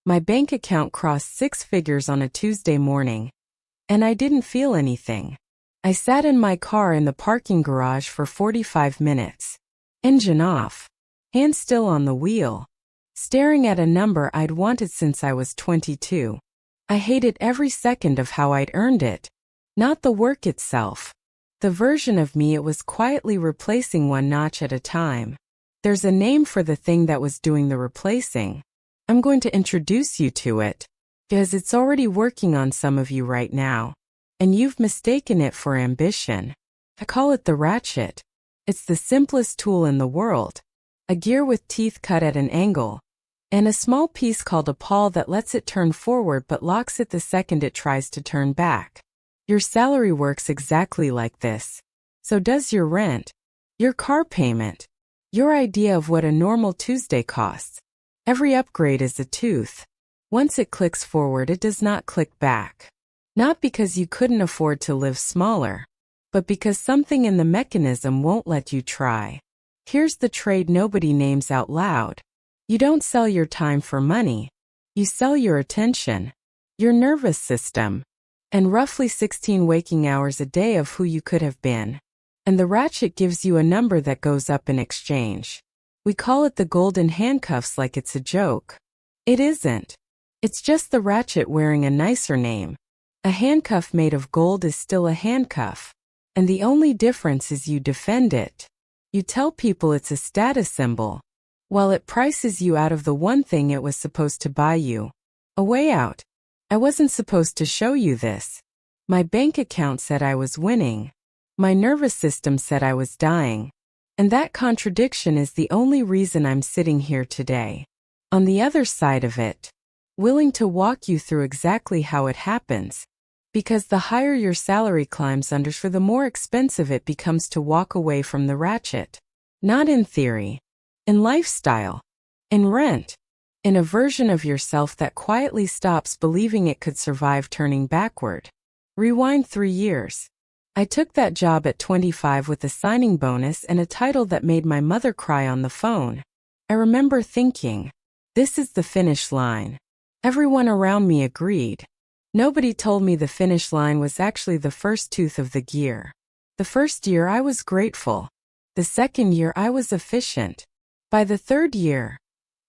My bank account crossed 6 figures on a Tuesday morning, and I didn't feel anything. I sat in my car in the parking garage for 45 minutes. Engine off, hand still on the wheel, staring at a number I'd wanted since I was 22. I hated every second of how I'd earned it, not the work itself. The version of me it was quietly replacing one notch at a time. There's a name for the thing that was doing the replacing. I'm going to introduce you to it, because it's already working on some of you right now, and you've mistaken it for ambition. I call it the ratchet. It's the simplest tool in the world. A gear with teeth cut at an angle, and a small piece called a pawl that lets it turn forward but locks it the second it tries to turn back. Your salary works exactly like this. So does your rent, your car payment, your idea of what a normal Tuesday costs. Every upgrade is a tooth. Once it clicks forward, it does not click back. Not because you couldn't afford to live smaller, but because something in the mechanism won't let you try. Here's the trade nobody names out loud. You don't sell your time for money. You sell your attention, your nervous system, and roughly 16 waking hours a day of who you could have been. And the ratchet gives you a number that goes up in exchange. We call it the golden handcuffs like it's a joke. It isn't. It's just the ratchet wearing a nicer name. A handcuff made of gold is still a handcuff, and the only difference is you defend it. You tell people it's a status symbol, while it prices you out of the one thing it was supposed to buy you. A way out. I wasn't supposed to show you this. My bank account said I was winning. My nervous system said I was dying. And that contradiction is the only reason I'm sitting here today. On the other side of it, willing to walk you through exactly how it happens. Because the higher your salary climbs under, for the more expensive it becomes to walk away from the ratchet. Not in theory. In lifestyle. In rent. In a version of yourself that quietly stops believing it could survive turning backward. Rewind 3 years. I took that job at 25 with a signing bonus and a title that made my mother cry on the phone. I remember thinking, this is the finish line. Everyone around me agreed. Nobody told me the finish line was actually the first tooth of the gear. The first year I was grateful. The second year I was efficient. By the third year,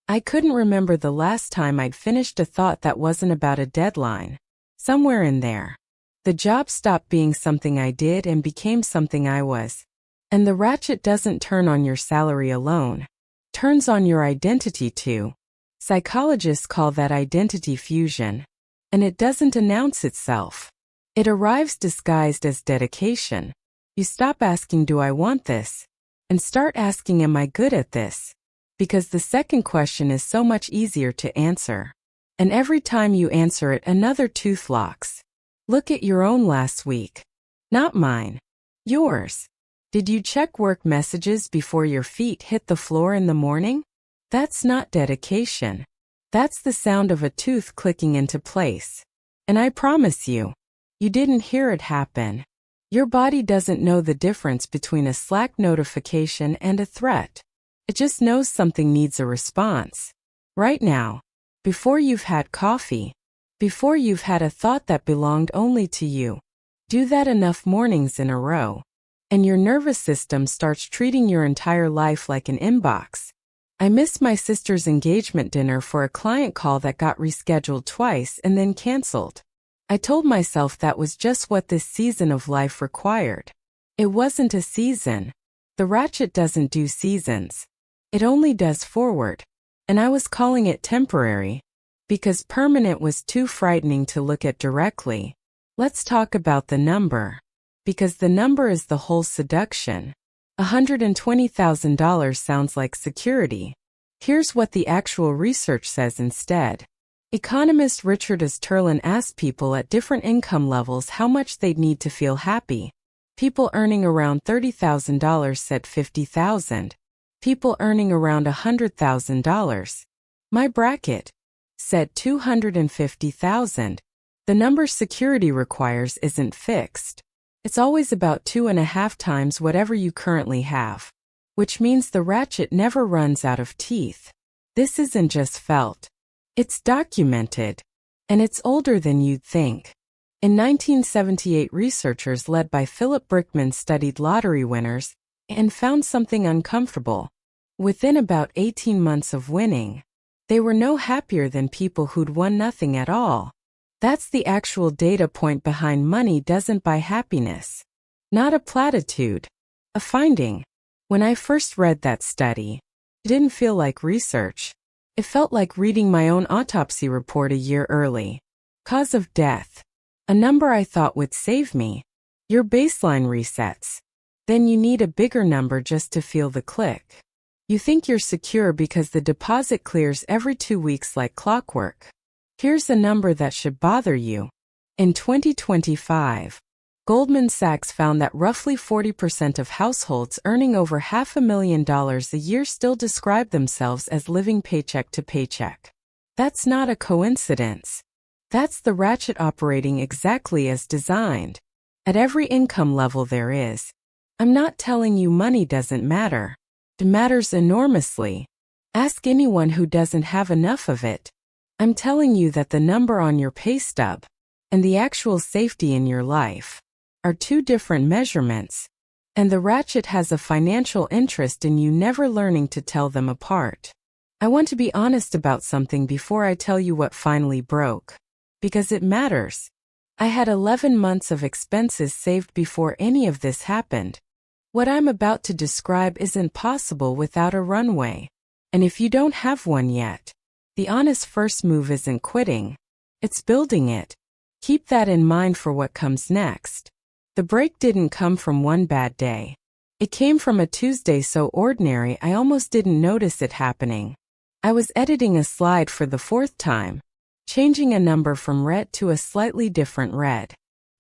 I couldn't remember the last time I'd finished a thought that wasn't about a deadline. Somewhere in there, the job stopped being something I did and became something I was. And the ratchet doesn't turn on your salary alone. Turns on your identity too. Psychologists call that identity fusion. And it doesn't announce itself. It arrives disguised as dedication. You stop asking, do I want this? And start asking, am I good at this? Because the second question is so much easier to answer. And every time you answer it, another tooth locks. Look at your own last week. Not mine. Yours. Did you check work messages before your feet hit the floor in the morning? That's not dedication. That's the sound of a tooth clicking into place. And I promise you, you didn't hear it happen. Your body doesn't know the difference between a Slack notification and a threat. It just knows something needs a response. Right now. Before you've had coffee. Before you've had a thought that belonged only to you. Do that enough mornings in a row, and your nervous system starts treating your entire life like an inbox. I missed my sister's engagement dinner for a client call that got rescheduled twice and then canceled. I told myself that was just what this season of life required. It wasn't a season. The ratchet doesn't do seasons. It only does forward. And I was calling it temporary, because permanent was too frightening to look at directly. Let's talk about the number. Because the number is the whole seduction. $120,000 sounds like security. Here's what the actual research says instead. Economist Richard Turlin asked people at different income levels how much they'd need to feel happy. People earning around $30,000 said $50,000. People earning around $100,000. My bracket said $250,000. The number security requires isn't fixed. It's always about 2.5 times whatever you currently have. Which means the ratchet never runs out of teeth. This isn't just felt. It's documented. And it's older than you'd think. In 1978, researchers led by Philip Brickman studied lottery winners and found something uncomfortable. Within about 18 months of winning, they were no happier than people who'd won nothing at all. That's the actual data point behind money doesn't buy happiness. Not a platitude. A finding. When I first read that study, it didn't feel like research. It felt like reading my own autopsy report a year early. Cause of death. A number I thought would save me. Your baseline resets. Then you need a bigger number just to feel the click. You think you're secure because the deposit clears every 2 weeks like clockwork. Here's a number that should bother you. In 2025, Goldman Sachs found that roughly 40% of households earning over $500,000 a year still describe themselves as living paycheck to paycheck. That's not a coincidence. That's the ratchet operating exactly as designed. At every income level there is. I'm not telling you money doesn't matter. It matters enormously. Ask anyone who doesn't have enough of it. I'm telling you that the number on your pay stub and the actual safety in your life are two different measurements, and the ratchet has a financial interest in you never learning to tell them apart. I want to be honest about something before I tell you what finally broke, because it matters. I had 11 months of expenses saved before any of this happened. What I'm about to describe isn't possible without a runway, and if you don't have one yet, the honest first move isn't quitting, it's building it. Keep that in mind for what comes next. The break didn't come from one bad day. It came from a Tuesday so ordinary I almost didn't notice it happening. I was editing a slide for the 4th time, changing a number from red to a slightly different red.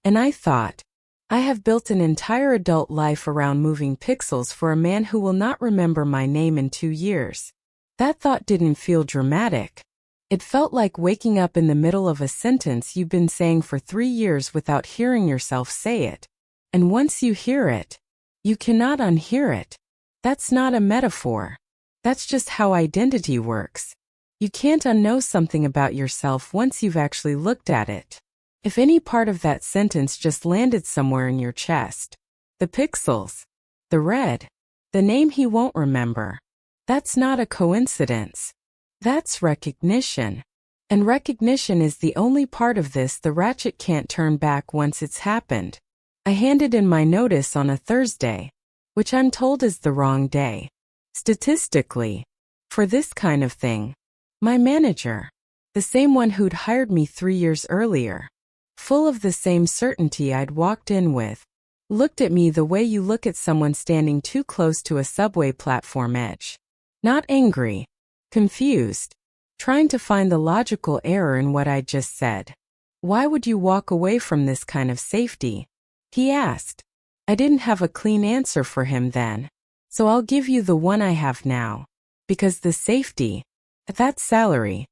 And I thought, I have built an entire adult life around moving pixels for a man who will not remember my name in 2 years. That thought didn't feel dramatic. It felt like waking up in the middle of a sentence you've been saying for 3 years without hearing yourself say it. And once you hear it, you cannot unhear it. That's not a metaphor. That's just how identity works. You can't unknow something about yourself once you've actually looked at it. If any part of that sentence just landed somewhere in your chest, the pixels, the red, the name he won't remember, that's not a coincidence. That's recognition. And recognition is the only part of this the ratchet can't turn back once it's happened. I handed in my notice on a Thursday, which I'm told is the wrong day. Statistically, for this kind of thing, my manager, the same one who'd hired me 3 years earlier, full of the same certainty I'd walked in with, looked at me the way you look at someone standing too close to a subway platform edge. Not angry. Confused, trying to find the logical error in what I just said. Why would you walk away from this kind of safety? He asked. I didn't have a clean answer for him then, so I'll give you the one I have now. Because the safety, that salary,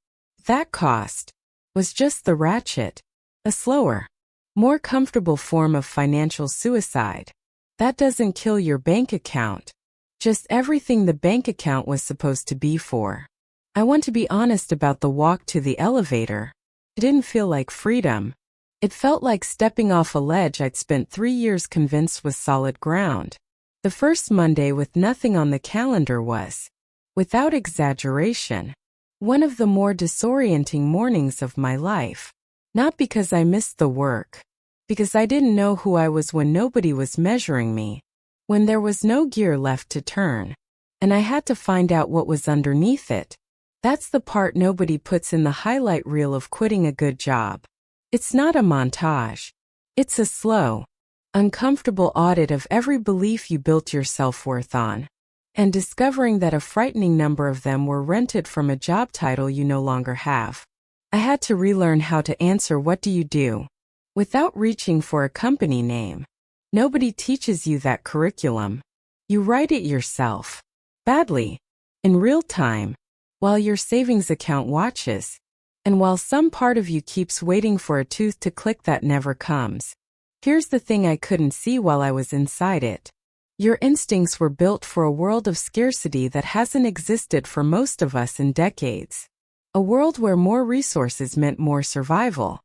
that cost, was just the ratchet, a slower, more comfortable form of financial suicide. That doesn't kill your bank account, just everything the bank account was supposed to be for. I want to be honest about the walk to the elevator. It didn't feel like freedom. It felt like stepping off a ledge I'd spent 3 years convinced was solid ground. The first Monday with nothing on the calendar was, without exaggeration, one of the more disorienting mornings of my life. Not because I missed the work, because I didn't know who I was when nobody was measuring me, when there was no gear left to turn, and I had to find out what was underneath it. That's the part nobody puts in the highlight reel of quitting a good job. It's not a montage. It's a slow, uncomfortable audit of every belief you built your self-worth on, and discovering that a frightening number of them were rented from a job title you no longer have. I had to relearn how to answer what do you do, without reaching for a company name. Nobody teaches you that curriculum. You write it yourself. Badly. In real time. While your savings account watches, and while some part of you keeps waiting for a tooth to click that never comes. Here's the thing I couldn't see while I was inside it. Your instincts were built for a world of scarcity that hasn't existed for most of us in decades. A world where more resources meant more survival.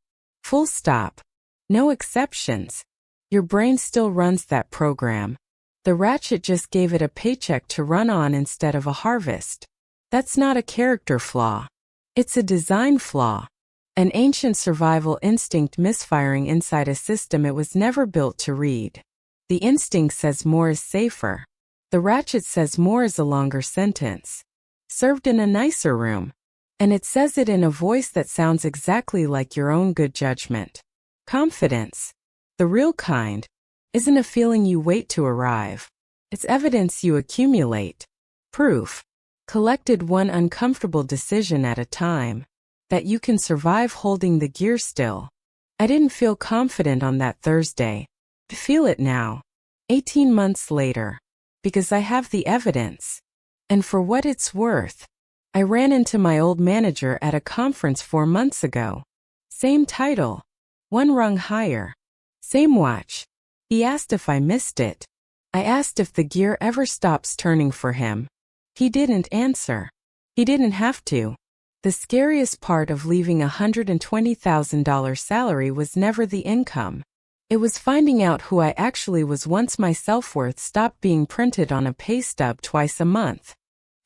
Full stop. No exceptions. Your brain still runs that program. The Ratchet just gave it a paycheck to run on instead of a harvest. That's not a character flaw. It's a design flaw. An ancient survival instinct misfiring inside a system it was never built to read. The instinct says more is safer. The Ratchet says more is a longer sentence, served in a nicer room. And it says it in a voice that sounds exactly like your own good judgment. Confidence, the real kind, isn't a feeling you wait to arrive. It's evidence you accumulate. Proof, collected one uncomfortable decision at a time, that you can survive holding the gear still. I didn't feel confident on that Thursday. I feel it now, 18 months later, because I have the evidence. And for what it's worth, I ran into my old manager at a conference 4 months ago. Same title, one rung higher. Same watch. He asked if I missed it. I asked if the gear ever stops turning for him. He didn't answer. He didn't have to. The scariest part of leaving a $120,000 salary was never the income. It was finding out who I actually was once my self-worth stopped being printed on a pay stub twice a month.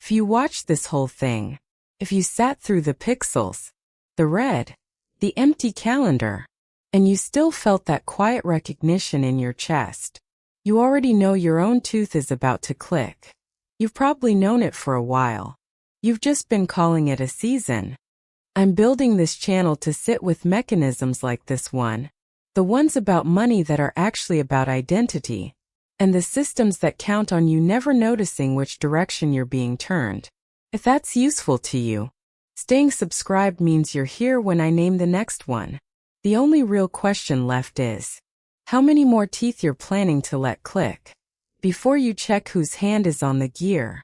If you watched this whole thing, if you sat through the pixels, the red, the empty calendar, and you still felt that quiet recognition in your chest, you already know your own tooth is about to click. You've probably known it for a while. You've just been calling it a season. I'm building this channel to sit with mechanisms like this one, the ones about money that are actually about identity, and the systems that count on you never noticing which direction you're being turned. If that's useful to you, staying subscribed means you're here when I name the next one. The only real question left is, how many more teeth you're planning to let click before you check whose hand is on the gear.